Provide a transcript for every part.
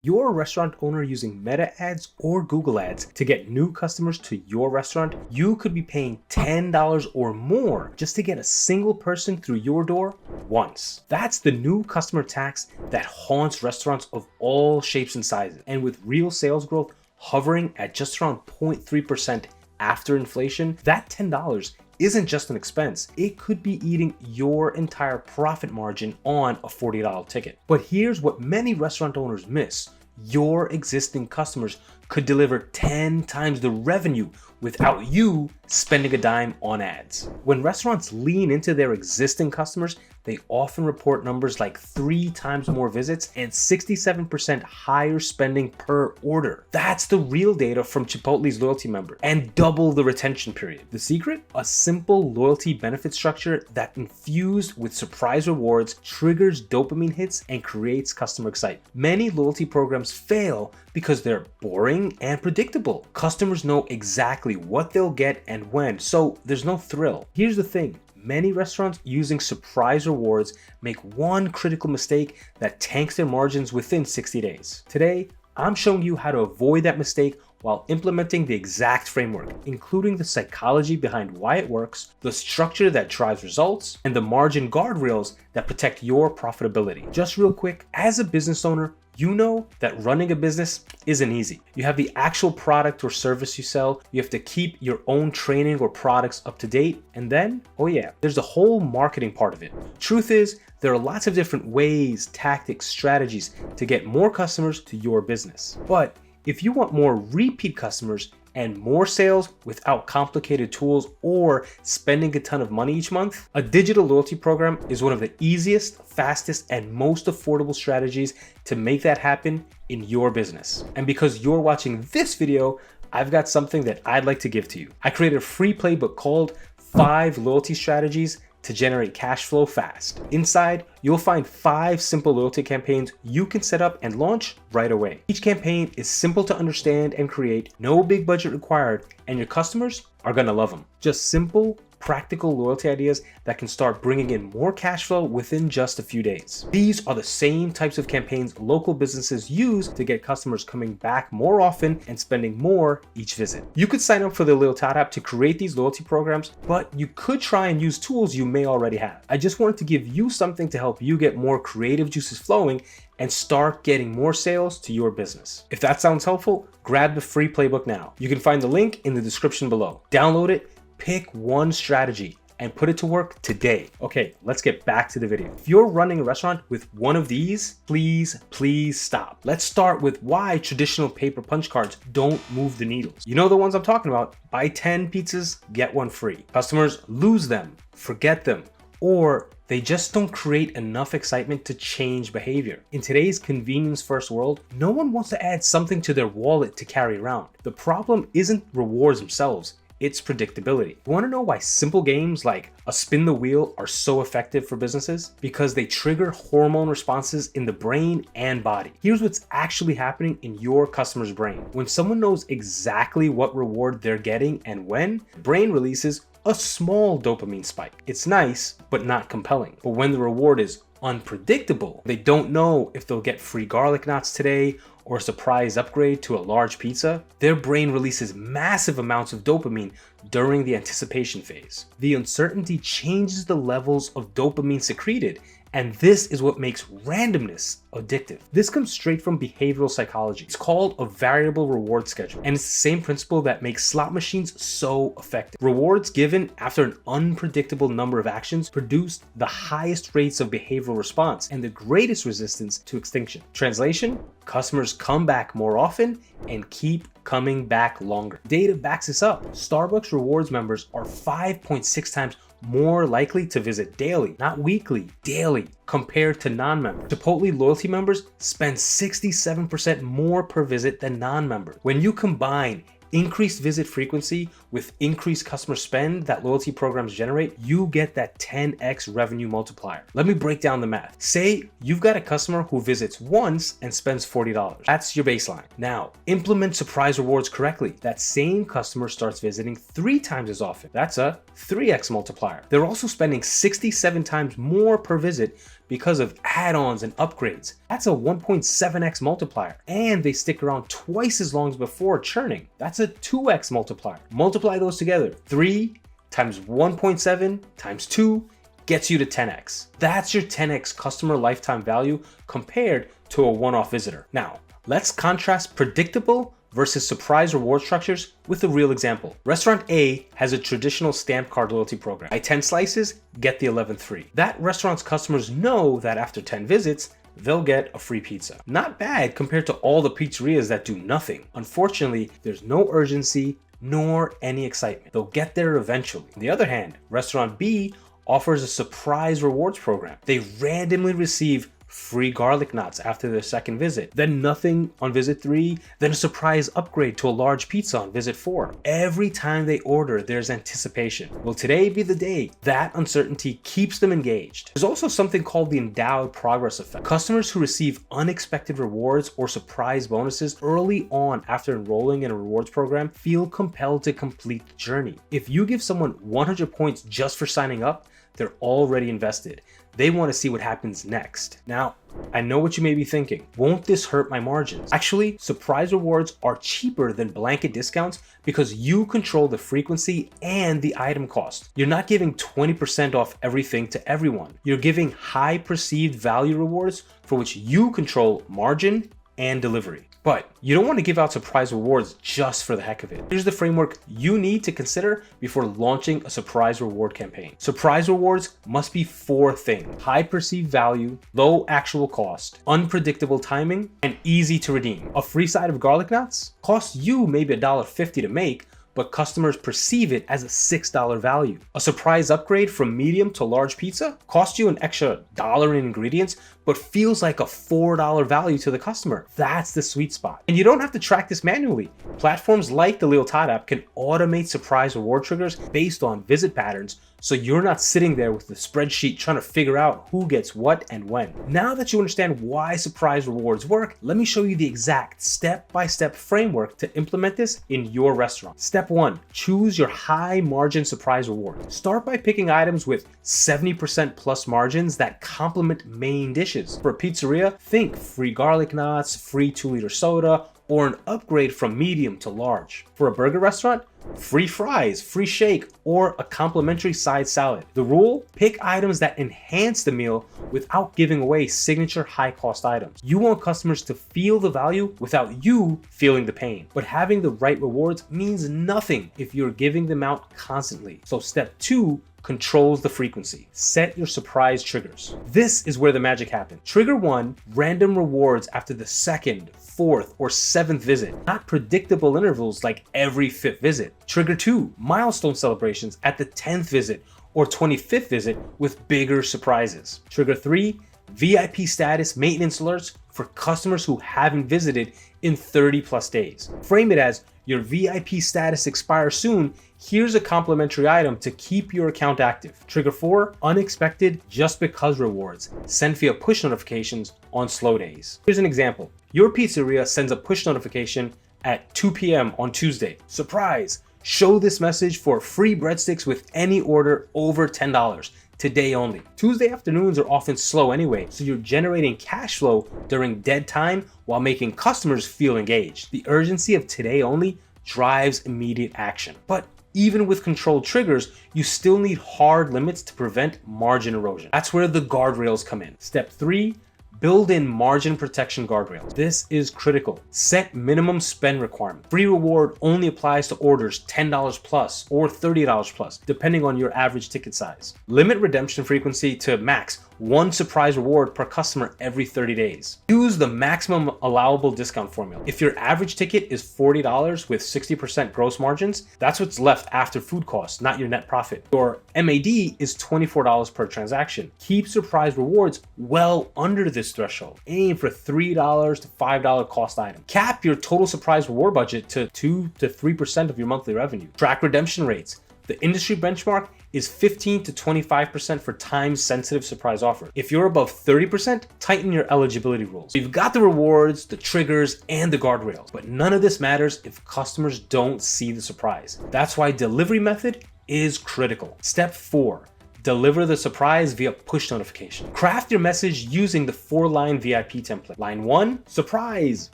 You're a restaurant owner using Meta ads or Google ads to get new customers to your restaurant. You could be paying $10 or more just to get a single person through your door once. That's the new customer tax that haunts restaurants of all shapes and sizes. And with real sales growth hovering at just around 0.3% after inflation, that $10 isn't just an expense. It could be eating your entire profit margin on a $40 ticket. But here's what many restaurant owners miss. Your existing customers could deliver 10 times the revenue without you spending a dime on ads. When restaurants lean into their existing customers, they often report numbers like 3 times more visits and 67% higher spending per order. That's the real data from Chipotle's loyalty member, and double the retention period. The secret? A simple loyalty benefit structure that infused with surprise rewards triggers dopamine hits and creates customer excitement. Many loyalty programs fail because they're boring and predictable. Customers know exactly what they'll get and when, so there's no thrill. Here's the thing. Many restaurants using surprise rewards make one critical mistake that tanks their margins within 60 days. Today, I'm showing you how to avoid that mistake while implementing the exact framework, including the psychology behind why it works, the structure that drives results, and the margin guardrails that protect your profitability. Just real quick, as a business owner, you know that running a business isn't easy. You have the actual product or service you sell, you have to keep your own training or products up to date, and then, oh yeah, there's the whole marketing part of it. Truth is, there are lots of different ways, tactics, strategies to get more customers to your business. But if you want more repeat customers and more sales without complicated tools or spending a ton of money each month, a digital loyalty program is one of the easiest, fastest, and most affordable strategies to make that happen in your business. And because you're watching this video, I've got something that I'd like to give to you. I created a free playbook called 5 Loyalty Strategies to Generate Cash Flow Fast. Inside, you'll find 5 simple loyalty campaigns you can set up and launch right away. Each campaign is simple to understand and create, no big budget required, and your customers are gonna love them. Just simple, practical loyalty ideas that can start bringing in more cash flow within just a few days. These are the same types of campaigns local businesses use to get customers coming back more often and spending more each visit. You could sign up for the Lil Tot app to create these loyalty programs, but you could try and use tools you may already have. I just wanted to give you something to help you get more creative juices flowing and start getting more sales to your business. If that sounds helpful, grab the free playbook now. You can find the link in the description below. Download it, pick one strategy, and put it to work today. Okay, let's get back to the video. If you're running a restaurant with one of these, please stop. Let's start with why traditional paper punch cards don't move the needles. You know the ones I'm talking about. Buy 10 pizzas, get one free. Customers lose them, forget them, or they just don't create enough excitement to change behavior. In today's convenience-first world, no one wants to add something to their wallet to carry around. The problem isn't rewards themselves, it's predictability. You wanna know why simple games like a spin the wheel are so effective for businesses? Because they trigger hormone responses in the brain and body. Here's what's actually happening in your customer's brain. When someone knows exactly what reward they're getting and when, the brain releases a small dopamine spike. It's nice, but not compelling. But when the reward is unpredictable, they don't know if they'll get free garlic knots today or a surprise upgrade to a large pizza, their brain releases massive amounts of dopamine during the anticipation phase. The uncertainty changes the levels of dopamine secreted, and this is what makes randomness addictive. This comes straight from behavioral psychology. It's called a variable reward schedule, and it's the same principle that makes slot machines so effective. Rewards given after an unpredictable number of actions produce the highest rates of behavioral response and the greatest resistance to extinction. Translation: customers come back more often and keep coming back longer. Data backs this up. Starbucks rewards members are 5.6 times more likely to visit daily, not weekly, daily, compared to non-members. Chipotle loyalty members spend 67% more per visit than non-members. When you combine increased visit frequency with increased customer spend that loyalty programs generate, you get that 10x revenue multiplier. Let me break down the math. Say you've got a customer who visits once and spends $40. That's your baseline. Now, implement surprise rewards correctly. That same customer starts visiting 3 times as often. That's a 3x multiplier. They're also spending 67 times more per visit because of add-ons and upgrades. That's a 1.7x multiplier. And they stick around twice as long as before churning. That's a 2x multiplier. Multiply those together. 3 times 1.7 times 2 gets you to 10x. That's your 10x customer lifetime value compared to a one-off visitor. Now, let's contrast predictable versus surprise reward structures with a real example. Restaurant A has a traditional stamp card loyalty program. Buy 10 slices, get the 11th free. That restaurant's customers know that after 10 visits, they'll get a free pizza. Not bad compared to all the pizzerias that do nothing. Unfortunately, there's no urgency nor any excitement. They'll get there eventually. On the other hand, Restaurant B offers a surprise rewards program. They randomly receive free garlic knots after their second visit, then nothing on visit 3, then a surprise upgrade to a large pizza on visit 4. Every time they order, there's anticipation. Will today be the day? That uncertainty keeps them engaged. There's also something called the endowed progress effect. Customers who receive unexpected rewards or surprise bonuses early on after enrolling in a rewards program feel compelled to complete the journey. If you give someone 100 points just for signing up, they're already invested. They want to see what happens next. Now, I know what you may be thinking. Won't this hurt my margins? Actually, surprise rewards are cheaper than blanket discounts because you control the frequency and the item cost. You're not giving 20% off everything to everyone. You're giving high perceived value rewards for which you control margin and delivery. But you don't want to give out surprise rewards just for the heck of it. Here's the framework you need to consider before launching a surprise reward campaign. Surprise rewards must be 4 things: high perceived value, low actual cost, unpredictable timing, and easy to redeem. A free side of garlic knots costs you maybe $1.50 to make, but customers perceive it as a $6 value. A surprise upgrade from medium to large pizza costs you an extra $1 in ingredients, but feels like a $4 value to the customer. That's the sweet spot. And you don't have to track this manually. Platforms like the Lil Todd app can automate surprise reward triggers based on visit patterns, so you're not sitting there with the spreadsheet trying to figure out who gets what and when. Now that you understand why surprise rewards work, let me show you the exact step-by-step framework to implement this in your restaurant. Step 1, choose your high margin surprise reward. Start by picking items with 70% plus margins that complement main dishes. For a pizzeria, think free garlic knots, free 2-liter soda, or an upgrade from medium to large. For a burger restaurant, free fries, free shake, or a complimentary side salad. The rule? Pick items that enhance the meal without giving away signature high-cost items. You want customers to feel the value without you feeling the pain. But having the right rewards means nothing if you're giving them out constantly. So step 2 controls the frequency. Set your surprise triggers. This is where the magic happens. Trigger 1, random rewards after the 2nd, 4th, or 7th visit, not predictable intervals like every 5th visit. Trigger 2, milestone celebrations at the 10th visit or 25th visit with bigger surprises. Trigger 3, VIP status maintenance alerts for customers who haven't visited in 30 plus days. Frame it as your VIP status expires soon. Here's a complimentary item to keep your account active. Trigger 4, unexpected just because rewards. Send via push notifications on slow days. Here's an example. Your pizzeria sends a push notification at 2 p.m. on Tuesday. Surprise! Show this message for free breadsticks with any order over $10. Today only. Tuesday afternoons are often slow anyway, so you're generating cash flow during dead time while making customers feel engaged. The urgency of today only drives immediate action. But even with controlled triggers, you still need hard limits to prevent margin erosion. That's where the guardrails come in. Step 3, build in margin protection guardrails. This is critical. Set minimum spend requirements. Free reward only applies to orders $10 plus or $30 plus, depending on your average ticket size. Limit redemption frequency to max 1 surprise reward per customer every 30 days. Use the maximum allowable discount formula. If your average ticket is $40 with 60% gross margins, that's what's left after food costs, not your net profit. Your MAD is $24 per transaction. Keep surprise rewards well under this threshold. Aim for $3 to $5 cost item. Cap your total surprise reward budget to 2 to 3% of your monthly revenue. Track redemption rates. The industry benchmark is 15 to 25% for time-sensitive surprise offers. If you're above 30%, tighten your eligibility rules. You've got the rewards, the triggers, and the guardrails, but none of this matters if customers don't see the surprise. That's why delivery method is critical. Step 4. Deliver the surprise via push notification. Craft your message using the 4-line VIP template. Line 1, surprise,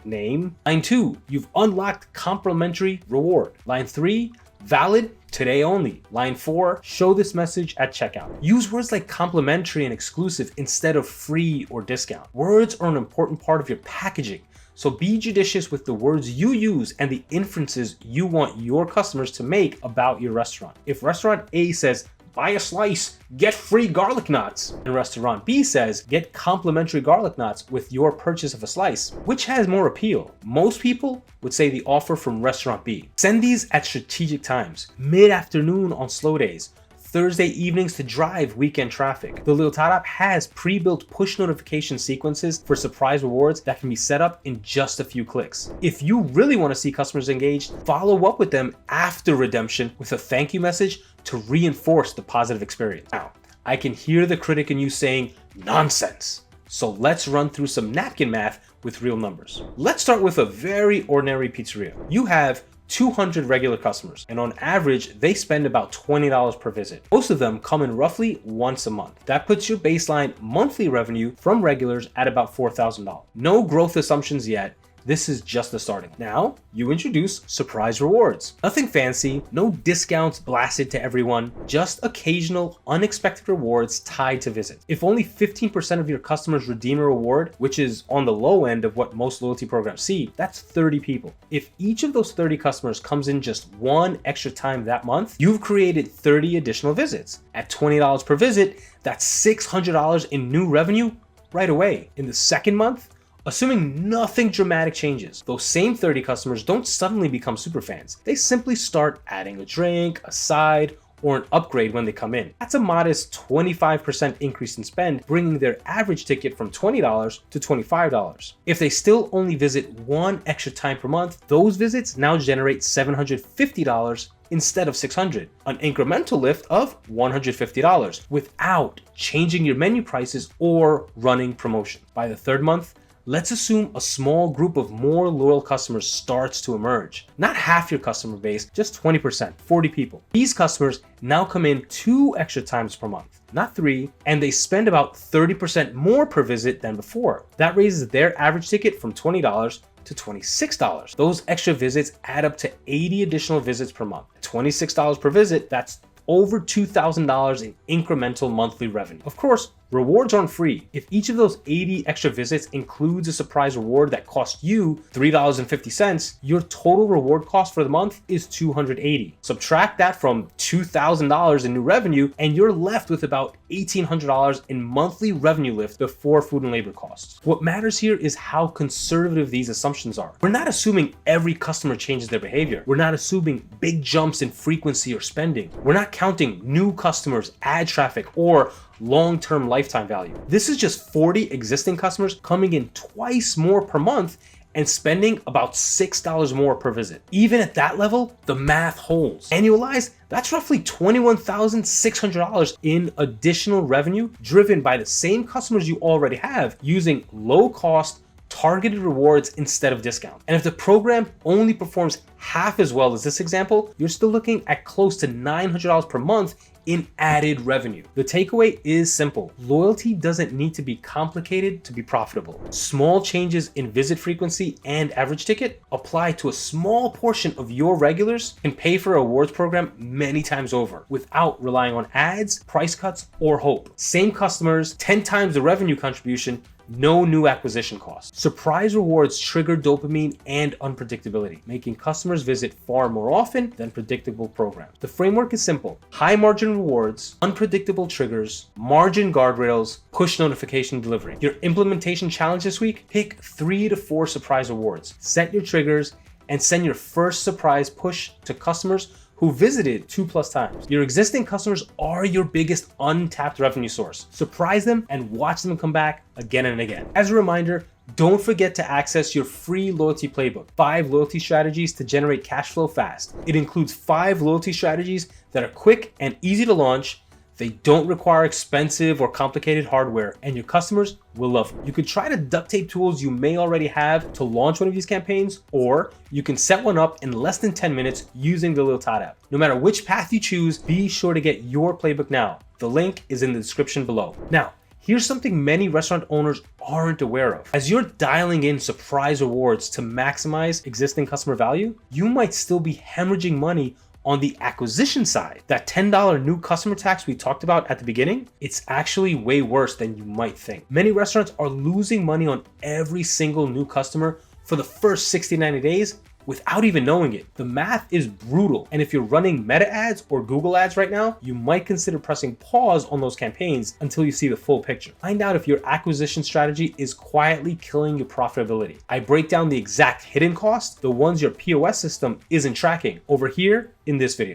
name. Line 2, you've unlocked complimentary reward. Line 3, valid, today only. Line 4, show this message at checkout. Use words like complimentary and exclusive instead of free or discount. Words are an important part of your packaging, so be judicious with the words you use and the inferences you want your customers to make about your restaurant. If restaurant A says, buy a slice, get free garlic knots, and restaurant B says, get complimentary garlic knots with your purchase of a slice, which has more appeal? Most people would say the offer from restaurant B. Send these at strategic times, mid-afternoon on slow days, Thursday evenings to drive weekend traffic. The Lealtad app has pre-built push notification sequences for surprise rewards that can be set up in just a few clicks. If you really want to see customers engaged, follow up with them after redemption with a thank you message to reinforce the positive experience. Now, I can hear the critic in you saying, nonsense. So let's run through some napkin math with real numbers. Let's start with a very ordinary pizzeria. You have 200 regular customers, and on average, they spend about $20 per visit. Most of them come in roughly once a month. That puts your baseline monthly revenue from regulars at about $4,000. No growth assumptions yet. This is just the starting. Now, you introduce surprise rewards. Nothing fancy, no discounts blasted to everyone, just occasional unexpected rewards tied to visits. If only 15% of your customers redeem a reward, which is on the low end of what most loyalty programs see, that's 30 people. If each of those 30 customers comes in just one extra time that month, you've created 30 additional visits. At $20 per visit, that's $600 in new revenue right away. In the second month, assuming nothing dramatic changes, those same 30 customers don't suddenly become superfans. They simply start adding a drink, a side, or an upgrade when they come in. That's a modest 25% increase in spend, bringing their average ticket from $20 to $25. If they still only visit one extra time per month, those visits now generate $750 instead of $600, an incremental lift of $150 without changing your menu prices or running promotion. By the third month, let's assume a small group of more loyal customers starts to emerge. Not half your customer base, just 20%, 40 people. These customers now come in 2 extra times per month, not 3, and they spend about 30% more per visit than before. That raises their average ticket from $20 to $26. Those extra visits add up to 80 additional visits per month. $26 per visit, that's over $2,000 in incremental monthly revenue. Of course, rewards aren't free. If each of those 80 extra visits includes a surprise reward that costs you $3.50, your total reward cost for the month is $280. Subtract that from $2,000 in new revenue, and you're left with about $1,800 in monthly revenue lift before food and labor costs. What matters here is how conservative these assumptions are. We're not assuming every customer changes their behavior. We're not assuming big jumps in frequency or spending. We're not counting new customers, ad traffic, or long-term lifetime value. This is just 40 existing customers coming in twice more per month and spending about $6 more per visit. Even at that level, the math holds. Annualized, that's roughly $21,600 in additional revenue driven by the same customers you already have using low-cost targeted rewards instead of discount. And if the program only performs half as well as this example, you're still looking at close to $900 per month in added revenue. The takeaway is simple. Loyalty doesn't need to be complicated to be profitable. Small changes in visit frequency and average ticket apply to a small portion of your regulars can pay for a rewards program many times over without relying on ads, price cuts, or hope. Same customers, 10 times the revenue contribution, no new acquisition costs. Surprise rewards trigger dopamine and unpredictability, making customers visit far more often than predictable programs. The framework is simple. High margin rewards, unpredictable triggers, margin guardrails, push notification delivery. Your implementation challenge this week, pick 3 to 4 surprise rewards. Set your triggers and send your first surprise push to customers who visited 2+ times. Your existing customers are your biggest untapped revenue source. Surprise them and watch them come back again and again. As a reminder, don't forget to access your free loyalty playbook, 5 loyalty strategies to generate cash flow fast. It includes 5 loyalty strategies that are quick and easy to launch, They don't require expensive or complicated hardware, and your customers will love it. You could try to duct tape tools you may already have to launch one of these campaigns, or you can set one up in less than 10 minutes using the Lil Tot app. No matter which path you choose, be sure to get your playbook now. The link is in the description below. Now, here's something many restaurant owners aren't aware of. As you're dialing in surprise rewards to maximize existing customer value, you might still be hemorrhaging money on the acquisition side. That $10 new customer tax we talked about at the beginning, it's actually way worse than you might think. Many restaurants are losing money on every single new customer for the first 60 to 90 days without even knowing it. The math is brutal, and if you're running Meta ads or Google ads right now, you might consider pressing pause on those campaigns until you see the full picture. Find out if your acquisition strategy is quietly killing your profitability. I break down the exact hidden costs, the ones your POS system isn't tracking, over here in this video.